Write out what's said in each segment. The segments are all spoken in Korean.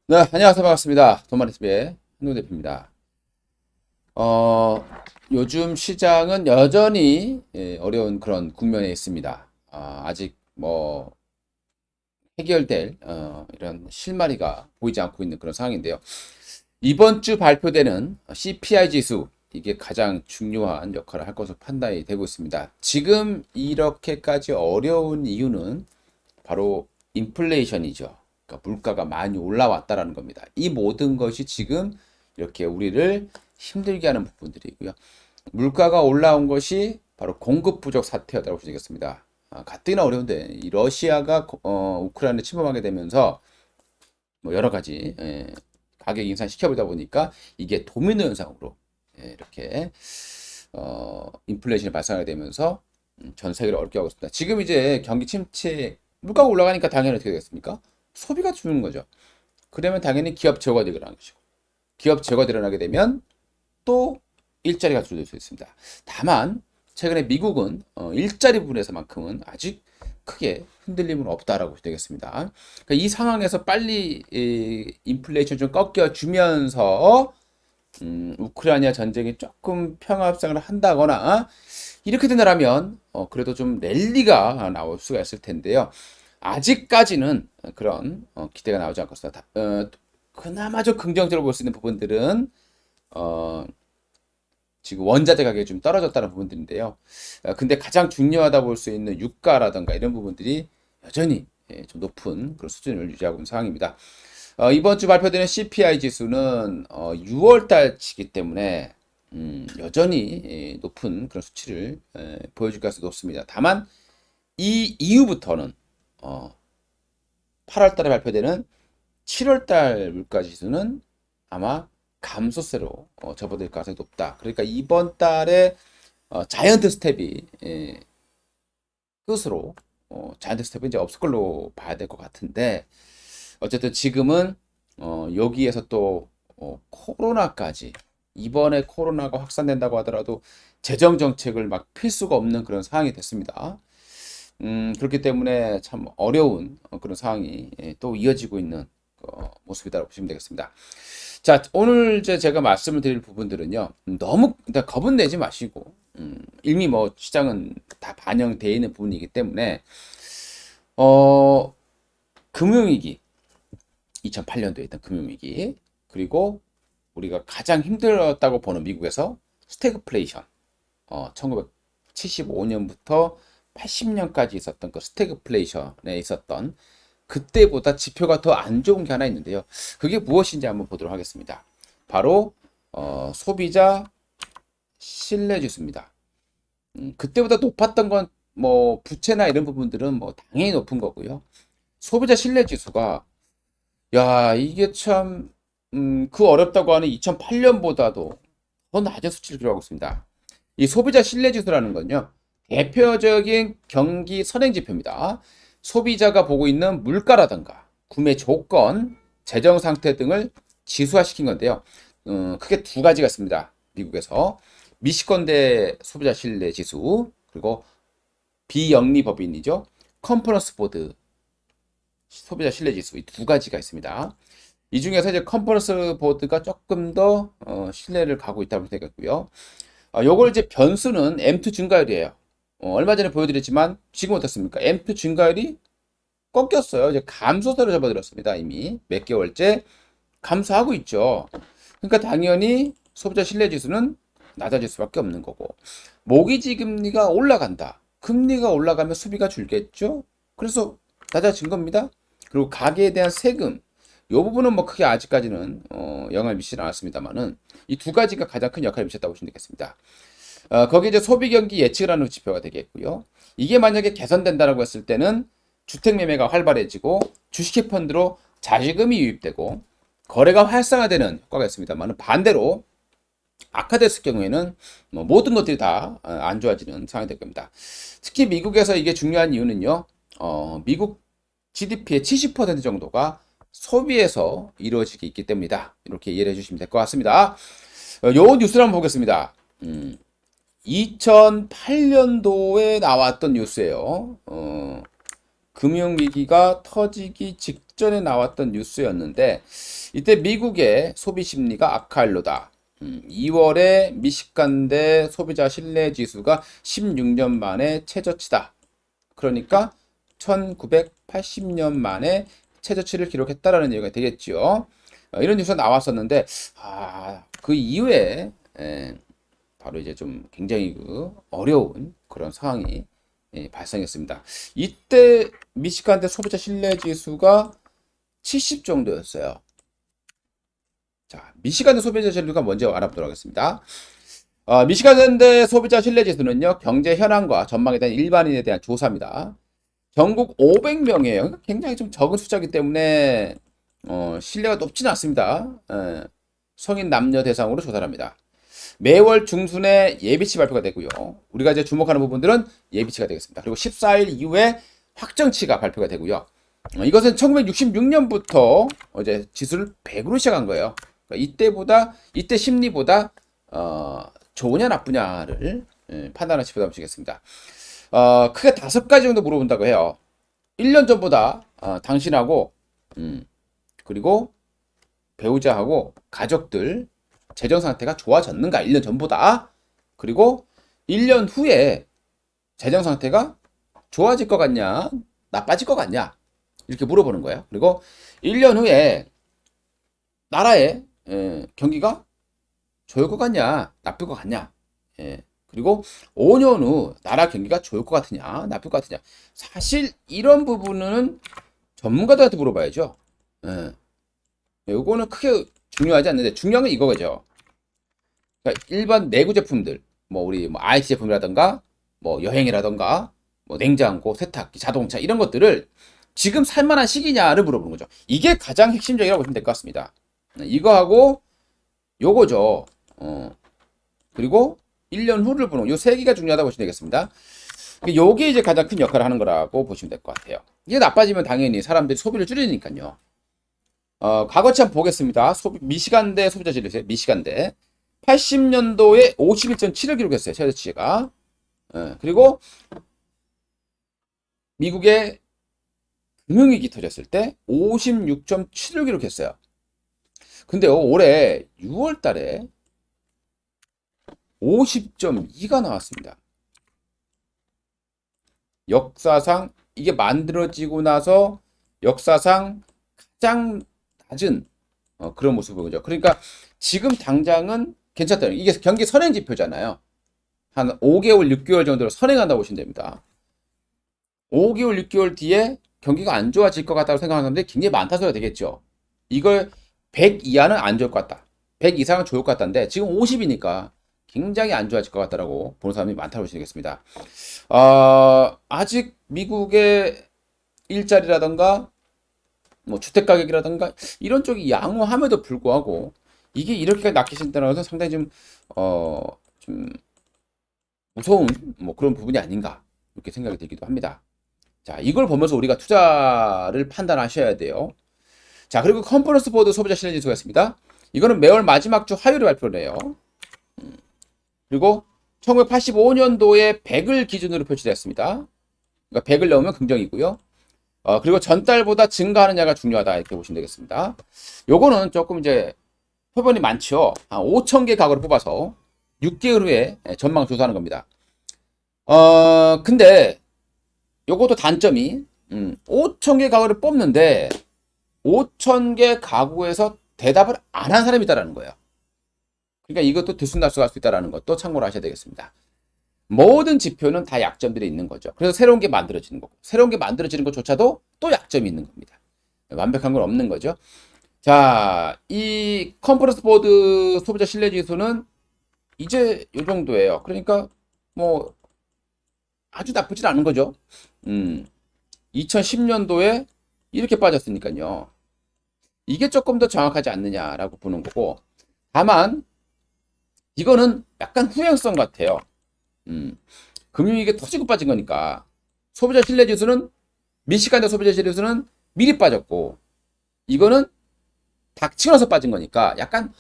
네, 안녕하세요. 반갑습니다. 돈마리TV의 한동 대표입니다. 어, 요즘 시장은 여전히 어려운 그런 국면에 있습니다. 아직 뭐 해결될 이런 실마리가 보이지 않고 있는 그런 상황인데요. 이번 주 발표되는 CPI 지수, 이게 가장 중요한 역할을 할 것으로 판단이 되고 있습니다. 지금 이렇게까지 어려운 이유는 바로 인플레이션이죠. 그러니까 물가가 많이 올라왔다라는 겁니다. 이 모든 것이 지금 이렇게 우리를 힘들게 하는 부분들이고요. 물가가 올라온 것이 바로 공급 부족 사태였다고 보시면 되겠습니다. 가뜩이나 어려운데 이 러시아가 우크라이나를 침범하게 되면서 뭐 여러 가지 가격 인상 시켜보다 보니까 이게 도미노 현상으로 이렇게 인플레이션이 발생하게 되면서 전 세계를 어렵게 하고 있습니다. 지금 이제 경기 침체, 물가가 올라가니까 당연히 어떻게 되겠습니까? 소비가 주는 거죠. 그러면 당연히 기업 재고가 일어나는 것이고, 기업 재고가 일어나게 되면 또 일자리가 줄어들 수 있습니다. 다만 최근에 미국은 일자리 부분에서만큼은 아직 크게 흔들림은 없다라고 되겠습니다. 그러니까 이 상황에서 빨리 인플레이션 좀 꺾여주면서 우크라이나 전쟁이 조금 평화 협상을 한다거나 이렇게 된다면 그래도 좀 랠리가 나올 수가 있을 텐데요. 아직까지는 그런 기대가 나오지 않고 있습니다. 그나마 좀 긍정적으로 볼 수 있는 부분들은 어, 지금 원자재 가격이 좀 떨어졌다는 부분들인데요. 근데 가장 중요하다 볼 수 있는 유가라든가 이런 부분들이 여전히 좀 높은 그런 수준을 유지하고 있는 상황입니다. 이번 주 발표되는 CPI 지수는 6월 달치기 때문에 여전히 높은 그런 수치를 보여줄 가능성이 높습니다. 다만 이 이후부터는 8월 달에 발표되는 7월 달 물가 지수는 아마 감소세로 접어들 가능성이 높다. 그러니까 이번 달에 자이언트 스텝이 끝으로 자이언트 스텝이 이제 없을 걸로 봐야 될 것 같은데 어쨌든 지금은 여기에서 또 코로나까지 이번에 코로나가 확산된다고 하더라도 재정 정책을 막 필 수가 없는 그런 상황이 됐습니다. 그렇기 때문에 참 어려운 그런 상황이 또 이어지고 있는 모습이다라고 보시면 되겠습니다. 자, 오늘 이제 제가 말씀을 드릴 부분들은요, 너무 일단 겁은 내지 마시고, 이미 뭐 시장은 다 반영되어 있는 부분이기 때문에, 어, 금융위기, 2008년도에 있던 금융위기, 그리고 우리가 가장 힘들었다고 보는 미국에서 스태그플레이션, 1975년부터 80년까지 있었던 그 스태그플레이션에 있었던 그때보다 지표가 더 안 좋은 게 하나 있는데요. 그게 무엇인지 한번 보도록 하겠습니다. 바로 소비자 신뢰 지수입니다. 그때보다 높았던 건 뭐 부채나 이런 부분들은 뭐 당연히 높은 거고요. 소비자 신뢰 지수가 야 이게 참 그 어렵다고 하는 2008년보다도 더 낮은 수치를 기록하고 있습니다. 이 소비자 신뢰 지수라는 건요. 대표적인 경기 선행 지표입니다. 소비자가 보고 있는 물가라든가 구매 조건, 재정 상태 등을 지수화시킨 건데요. 크게 두 가지가 있습니다. 미국에서 미시건대 소비자 신뢰 지수 그리고 비영리 법인이죠. 컨퍼런스 보드 소비자 신뢰 지수 이 두 가지가 있습니다. 이 중에서 이제 컨퍼런스 보드가 조금 더 신뢰를 가고 있다고 되겠고요. 요걸 이제 변수는 M2 증가율이에요. 얼마 전에 보여드렸지만 지금 어떻습니까? M2 증가율이 꺾였어요. 이제 감소세로 접어들었습니다. 이미 몇 개월째 감소하고 있죠. 그러니까 당연히 소비자 신뢰 지수는 낮아질 수밖에 없는 거고 모기지 금리가 올라간다. 금리가 올라가면 수비가 줄겠죠. 그래서 낮아진 겁니다. 그리고 가계에 대한 세금 이 부분은 뭐 크게 아직까지는 영향을 미치지 않았습니다만은 이 두 가지가 가장 큰 역할을 미쳤다고 보시면 되겠습니다. 거기 이제 소비 경기 예측을 하는 지표가 되겠고요. 이게 만약에 개선된다라고 했을 때는 주택 매매가 활발해지고 주식 펀드로 자금이 유입되고 거래가 활성화되는 효과가 있습니다만 반대로 악화됐을 경우에는 뭐 모든 것들이 다 안 좋아지는 상황이 될 겁니다. 특히 미국에서 이게 중요한 이유는요. 미국 GDP의 70% 정도가 소비에서 이루어지게 있기 때문이다. 이렇게 이해를 해주시면 될 것 같습니다. 요 뉴스를 한번 보겠습니다. 2008년도에 나왔던 뉴스예요. 금융위기가 터지기 직전에 나왔던 뉴스였는데 이때 미국의 소비 심리가 악화일로다. 2월에 미시간대 소비자 신뢰 지수가 16년 만에 최저치다. 그러니까 1980년 만에 최저치를 기록했다라는 얘기가 되겠죠. 이런 뉴스가 나왔었는데 그 이후에 바로 이제 좀 굉장히 어려운 그런 상황이 발생했습니다. 이때 미시간대 소비자 신뢰 지수가 70 정도였어요. 자, 미시간대 소비자 신뢰가 먼저 알아보도록 하겠습니다. 미시간대 소비자 신뢰 지수는요, 경제 현황과 전망에 대한 일반인에 대한 조사입니다. 전국 500명이에요. 굉장히 좀 적은 숫자이기 때문에 신뢰가 높지는 않습니다. 성인 남녀 대상으로 조사를 합니다. 매월 중순에 예비치 발표가 되고요. 우리가 이제 주목하는 부분들은 예비치가 되겠습니다. 그리고 14일 이후에 확정치가 발표가 되고요. 이것은 1966년부터 이제 지수를 100으로 시작한 거예요. 그러니까 이때 심리보다 좋으냐 나쁘냐를 판단하실 수 있겠습니다. 크게 5가지 정도 물어본다고 해요. 1년 전보다 당신하고 그리고 배우자하고 가족들 재정 상태가 좋아졌는가 1년 전보다, 그리고 1년 후에 재정 상태가 좋아질 것 같냐 나빠질 것 같냐 이렇게 물어보는 거예요. 그리고 1년 후에 나라의 경기가 좋을 것 같냐 나쁠 것 같냐, 그리고 5년 후 나라 경기가 좋을 것 같으냐 나쁠 것 같으냐. 사실 이런 부분은 전문가들한테 물어봐야죠. 요거는 크게 중요하지 않는데 중요한 건 이거죠. 그러니까 일반 내구 제품들, 우리 IT 제품이라던가 여행이라던가 냉장고, 세탁기, 자동차 이런 것들을 지금 살만한 시기냐를 물어보는 거죠. 이게 가장 핵심적이라고 보시면 될 것 같습니다. 이거하고 요거죠. 그리고 1년 후를 보는 요 세 개가 중요하다고 보시면 되겠습니다. 요게 이제 가장 큰 역할을 하는 거라고 보시면 될 것 같아요. 이게 나빠지면 당연히 사람들이 소비를 줄이니까요. 과거치 한번 보겠습니다. 미시간대 소비자 지수요. 미시간대 80년도에 51.7을 기록했어요. 최저치가. 그리고 미국의 금융위기 터졌을 때 56.7을 기록했어요. 근데요, 올해 6월 달에 50.2가 나왔습니다. 역사상 이게 만들어지고 나서 역사상 가장 낮은 그런 모습을 보죠. 그러니까 지금 당장은 괜찮다. 이게 경기 선행 지표잖아요. 한 5개월, 6개월 정도로 선행한다고 보시면 됩니다. 5개월, 6개월 뒤에 경기가 안 좋아질 것 같다고 생각하는 사람들이 굉장히 많다 소리가 되겠죠. 이걸 100 이하는 안 좋을 것 같다. 100 이상은 좋을 것 같다는데 지금 50이니까 굉장히 안 좋아질 것 같다라고 보는 사람이 많다고 보시면 되겠습니다. 아직 미국의 일자리라던가 주택 가격이라던가 이런 쪽이 양호함에도 불구하고 이게 이렇게 낮게진다는 것은 상당히 좀 무서운 그런 부분이 아닌가 이렇게 생각이 들기도 합니다. 자, 이걸 보면서 우리가 투자를 판단하셔야 돼요. 자, 그리고 컨퍼런스 보드 소비자 신뢰 지수가 있습니다. 이거는 매월 마지막 주 화요일에 발표를 해요. 그리고 1985년도에 100을 기준으로 표시되었습니다. 그러니까 100을 넣으면 긍정이고요. 그리고 전달보다 증가하느냐가 중요하다 이렇게 보시면 되겠습니다. 요거는 조금 이제 표본이 많죠. 5,000개 가구를 뽑아서 6개월 후에 전망 조사하는 겁니다. 근데 요것도 단점이 5,000개 가구를 뽑는데 5,000개 가구에서 대답을 안 한 사람이 있다는 거예요. 그러니까 이것도 들쑥날쑥할 수 있다는 것도 참고를 하셔야 되겠습니다. 모든 지표는 다 약점들이 있는 거죠. 그래서 새로운 게 만들어지는 거고, 새로운 게 만들어지는 것조차도 또 약점이 있는 겁니다. 완벽한 건 없는 거죠. 자, 이 컨퍼런스 보드 소비자 신뢰 지수는 이제 이 정도예요. 그러니까 아주 나쁘진 않은 거죠. 2010년도에 이렇게 빠졌으니까요. 이게 조금 더 정확하지 않느냐라고 보는 거고, 다만 이거는 약간 후행성 같아요. 금융위기 터지고 빠진 거니까 소비자 신뢰 지수는 미시간대 소비자 신뢰 지수는 미리 빠졌고 이거는 닥치고 나서 빠진 거니까 약간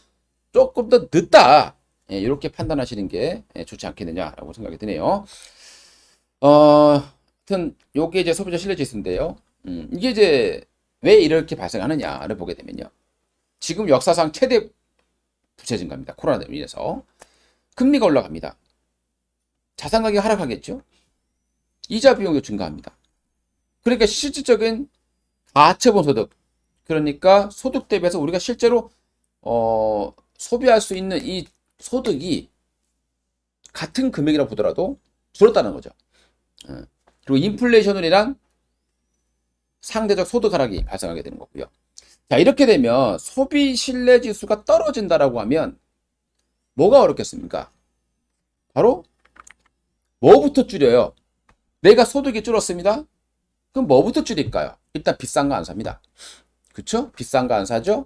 조금 더 늦다. 이렇게 판단하시는 게 좋지 않겠느냐라고 생각이 드네요. 하여튼 요게 이제 소비자 신뢰 지수인데요. 이게 이제 왜 이렇게 발생하느냐를 보게 되면요. 지금 역사상 최대 부채 증가입니다. 코로나로 인해서 금리가 올라갑니다. 자산 가격이 하락하겠죠. 이자 비용도 증가합니다. 그러니까 실질적인 가처분 소득, 그러니까 소득 대비해서 우리가 실제로 소비할 수 있는 이 소득이 같은 금액이라 보더라도 줄었다는 거죠. 그리고 인플레이션으로 인한 상대적 소득 하락이 발생하게 되는 거고요. 자, 이렇게 되면 소비 신뢰 지수가 떨어진다라고 하면 뭐가 어렵겠습니까? 바로 뭐부터 줄여요? 내가 소득이 줄었습니다. 그럼 뭐부터 줄일까요? 일단 비싼 거 안 삽니다. 그쵸? 비싼 거 안 사죠?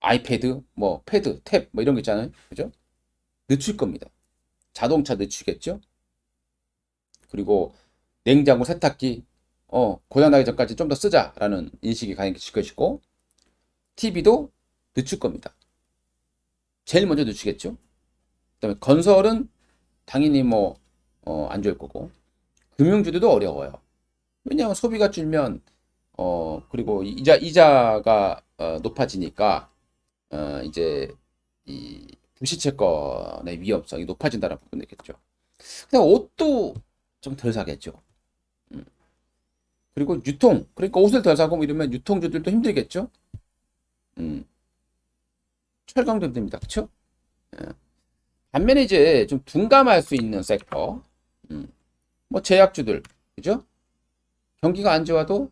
아이패드, 뭐 패드, 탭, 뭐 이런 거 있잖아요. 그죠? 늦출 겁니다. 자동차 늦추겠죠? 그리고 냉장고, 세탁기, 고장나기 전까지 좀 더 쓰자라는 인식이 가는 것이고, TV도 늦출 겁니다. 제일 먼저 늦추겠죠? 그다음에 건설은 당연히 뭐, 안 좋을 거고, 금융주도 어려워요. 왜냐하면 소비가 줄면, 그리고 이자가 높아지니까, 이제, 이 불시채권의 위험성이 높아진다는 부분이겠죠. 그냥 옷도 좀 덜 사겠죠. 음. 그리고 유통, 그러니까 옷을 덜 사고 뭐 이러면 유통주들도 힘들겠죠. 음. 철강도 힘듭니다. 그쵸? 예. 반면에 이제 좀 둔감할 수 있는 섹터, 뭐 제약주들, 그죠? 경기가 안 좋아도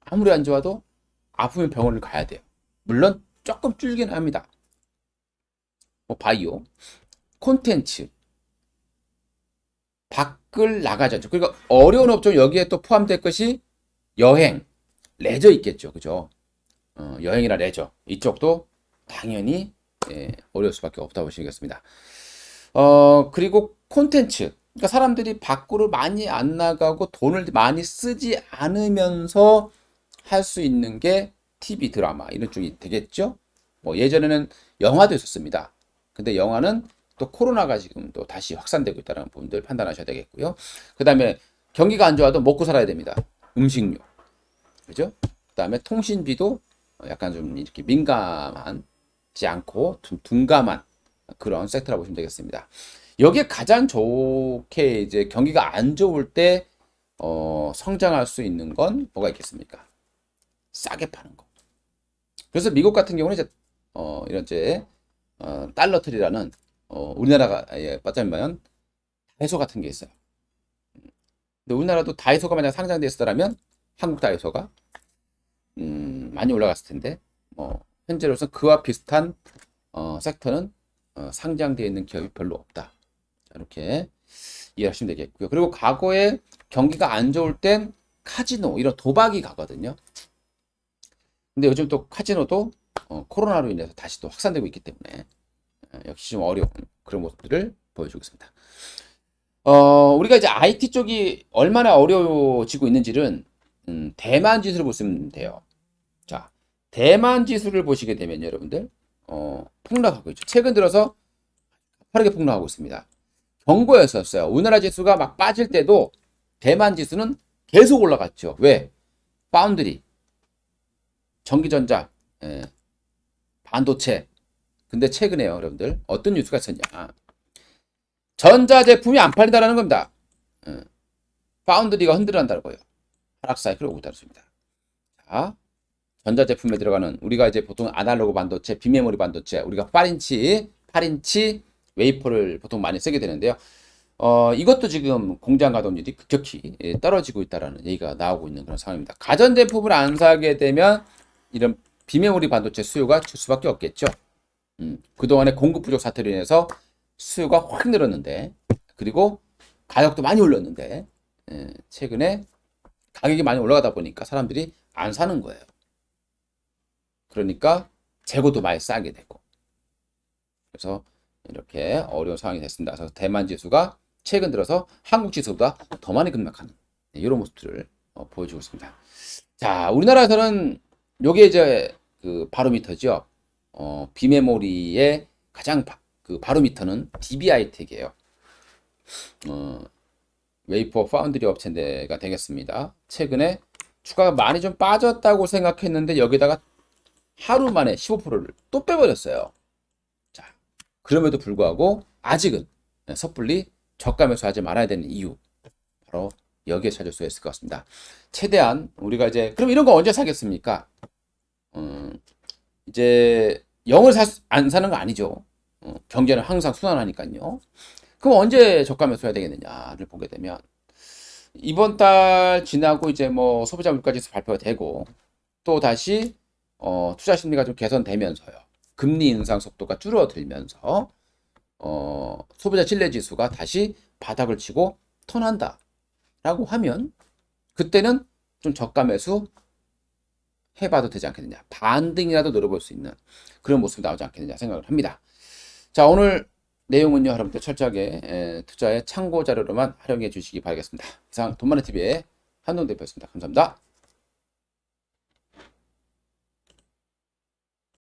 아무리 안 좋아도 아프면 병원을 가야 돼요. 물론 조금 줄긴 합니다. 뭐 바이오, 콘텐츠, 밖을 나가지 않죠. 그러니까 어려운 업종 여기에 또 포함될 것이 여행, 레저 있겠죠. 그죠? 여행이나 레저 이쪽도 당연히 어려울 수밖에 없다고 보시겠습니다. 그리고 콘텐츠. 그러니까 사람들이 밖으로 많이 안 나가고 돈을 많이 쓰지 않으면서 할 수 있는 게 TV, 드라마 이런 쪽이 되겠죠. 뭐 예전에는 영화도 있었습니다. 근데 영화는 또 코로나가 지금 또 다시 확산되고 있다는 부분들 판단하셔야 되겠고요. 그 다음에 경기가 안 좋아도 먹고 살아야 됩니다. 음식료. 그죠? 그 다음에 통신비도 약간 좀 이렇게 민감하지 않고 좀 둔감한 그런 섹터라고 보시면 되겠습니다. 여기에 가장 좋게 이제 경기가 안 좋을 때 성장할 수 있는 건 뭐가 있겠습니까? 싸게 파는 거. 그래서 미국 같은 경우는 이제 이런 이제 달러트리라는 우리나라가 빠져면 다이소 같은 게 있어요. 근데 우리나라도 다이소가 만약 상장됐었다면 한국 다이소가 많이 올라갔을 텐데 현재로서 그와 비슷한 섹터는 상장되어 있는 기업이 별로 없다. 이렇게 이해하시면 되겠고요. 그리고 과거에 경기가 안 좋을 땐 카지노 이런 도박이 가거든요. 근데 요즘 또 카지노도 코로나로 인해서 다시 또 확산되고 있기 때문에 역시 좀 어려운 그런 모습들을 보여주고 있습니다. 우리가 이제 IT 쪽이 얼마나 어려워지고 있는지는 대만 지수를 보시면 돼요. 자, 대만 지수를 보시게 되면 여러분들 폭락하고 있죠. 최근 들어서 빠르게 폭락하고 있습니다. 경고였었어요. 우리나라 지수가 막 빠질 때도 대만 지수는 계속 올라갔죠. 왜? 파운드리, 전기전자, 반도체. 근데 최근에요, 여러분들 어떤 뉴스가 있었냐? 전자제품이 안 팔린다는 겁니다. 파운드리가 흔들린다는 거예요. 하락 사이클이 오고 있습니다. 자, 전자제품에 들어가는 우리가 이제 보통 아날로그 반도체, 비메모리 반도체, 우리가 8인치 웨이퍼를 보통 많이 쓰게 되는데요. 이것도 지금 공장 가동률이 급격히 떨어지고 있다라는 얘기가 나오고 있는 그런 상황입니다. 가전제품을 안 사게 되면 이런 비메모리 반도체 수요가 줄 수밖에 없겠죠. 그동안의 공급 부족 사태로 인해서 수요가 확 늘었는데, 그리고 가격도 많이 올랐는데, 최근에 가격이 많이 올라가다 보니까 사람들이 안 사는 거예요. 그러니까 재고도 많이 싸게 되고. 그래서 이렇게 어려운 상황이 됐습니다. 그래서 대만 지수가 최근 들어서 한국 지수보다 더 많이 급락하는 이런 모습들을 보여주고 있습니다. 자, 우리나라에서는 요게 이제 그 바로미터죠. 비메모리의 가장 그 바로미터는 DBI 택이에요. 웨이퍼 파운드리 업체가 되겠습니다. 최근에 주가가 많이 좀 빠졌다고 생각했는데 여기다가 하루 만에 15%를 또 빼버렸어요. 자, 그럼에도 불구하고 아직은 섣불리 저가 매수하지 말아야 되는 이유 바로 여기에 찾을 수 있을 것 같습니다. 최대한 우리가 이제 그럼 이런 거 언제 사겠습니까? 이제 영을 안 사는 거 아니죠. 경제는 항상 순환하니까요. 그럼 언제 저가 매수해야 되겠느냐를 보게 되면 이번 달 지나고 이제 뭐 소비자 물가지수 발표가 되고 또 다시 투자 심리가 좀 개선되면서요. 금리 인상 속도가 줄어들면서 소비자 신뢰 지수가 다시 바닥을 치고 턴한다라고 하면 그때는 좀 저가 매수 해봐도 되지 않겠느냐. 반등이라도 노려볼 수 있는 그런 모습이 나오지 않겠느냐 생각을 합니다. 자, 오늘 내용은요, 여러분들 철저하게 투자의 참고 자료로만 활용해 주시기 바라겠습니다. 이상 돈마네TV의 한동 대표였습니다. 감사합니다.